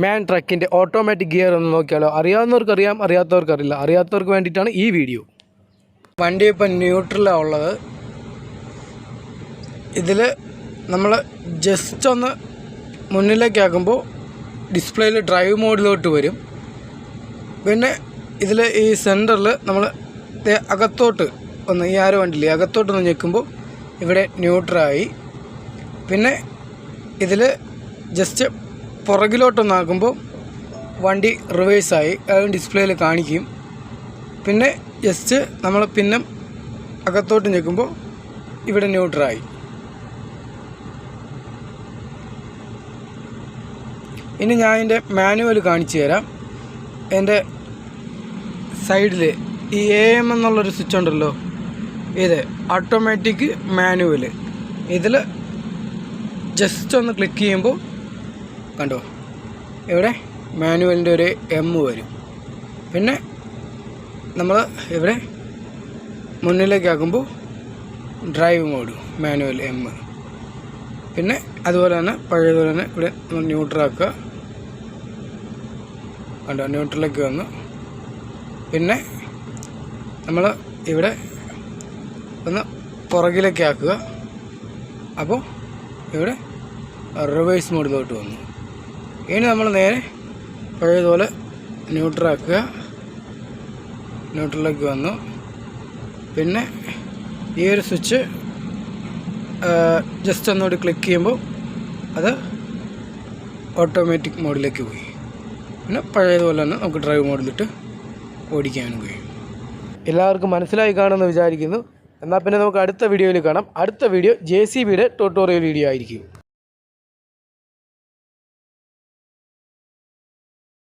മാൻ ട്രക്കിൻ്റെ automatic gear ഒന്ന് നോക്കിയാലോ. അറിയാവുന്നവർക്കറിയാം, അറിയാത്തവർക്കറിയില്ല. അറിയാത്തവർക്ക് വേണ്ടിയിട്ടാണ് ഈ വീഡിയോ. വണ്ടി ഇപ്പം ന്യൂട്രലാണ് ഉള്ളത്. ഇതിൽ നമ്മൾ ജസ്റ്റ് ഒന്ന് മുന്നിലേക്കാക്കുമ്പോൾ ഡിസ്പ്ലേയിൽ ഡ്രൈവ് മോഡിലോട്ട് വരും. പിന്നെ ഇതിൽ ഈ സെൻറ്ററിൽ നമ്മൾ അകത്തോട്ട് ഒന്ന് ഈ ആരോ വണ്ടിയില്ലേ അകത്തോട്ടൊന്ന് ഞെക്കുമ്പോൾ ഇവിടെ ന്യൂട്രലായി. പിന്നെ ഇതിൽ ജസ്റ്റ് പുറകിലോട്ടൊന്നാക്കുമ്പോൾ വണ്ടി റിവേഴ്സായി, അത് ഡിസ്പ്ലേയിൽ കാണിക്കും. പിന്നെ ജസ്റ്റ് നമ്മൾ പിന്നെ അകത്തോട്ട് ഞെക്കുമ്പോൾ ഇവിടെ ന്യൂട്രലായി. ഇനി ഞാൻ എൻ്റെ മാനുവൽ കാണിച്ചു തരാം. എൻ്റെ സൈഡിൽ ഈ AM എന്നുള്ളൊരു സ്വിച്ച് ഉണ്ടല്ലോ, ഇത് ഓട്ടോമാറ്റിക് മാനുവൽ. ഇതിൽ ജസ്റ്റ് ഒന്ന് ക്ലിക്ക് ചെയ്യുമ്പോൾ കണ്ടോ ഇവിടെ മാനുവലിൻ്റെ ഒരു M വരും. പിന്നെ നമ്മൾ ഇവിടെ മുന്നിലേക്കാക്കുമ്പോൾ ഡ്രൈവ് മോഡ് മാനുവൽ M. പിന്നെ അതുപോലെ തന്നെ പഴയതുപോലെ തന്നെ ഇവിടെ നമ്മൾ ന്യൂട്രലാക്കുക. കണ്ടോ ന്യൂട്രലിലേക്ക് വന്നു. പിന്നെ നമ്മൾ ഇവിടെ ഒന്ന് പുറകിലേക്ക് ആക്കുക. അപ്പോൾ ഇവിടെ റിവേഴ്സ് മോഡിലോട്ട് വന്നു. ഇനി നമ്മൾ നേരെ പഴയതുപോലെ ന്യൂട്രലാക്കുക. ന്യൂട്രലിലേക്ക് വന്നു. പിന്നെ ഈ ഒരു സ്വിച്ച് ജസ്റ്റ് ഒന്നുകൂടി ക്ലിക്ക് ചെയ്യുമ്പോൾ അത് ഓട്ടോമാറ്റിക് മോഡിലേക്ക് പോയി. പിന്നെ പഴയതുപോലെ തന്നെ നമുക്ക് ഡ്രൈവ് മോഡിലിട്ട് ഓടിക്കാനും കഴിയും. എല്ലാവർക്കും മനസ്സിലായി കാണുമെന്ന് വിചാരിക്കുന്നു. എന്നാൽ പിന്നെ നമുക്ക് അടുത്ത വീഡിയോയിൽ കാണാം. അടുത്ത വീഡിയോ JCBയുടെ ട്യൂട്ടോറിയൽ വീഡിയോ ആയിരിക്കും.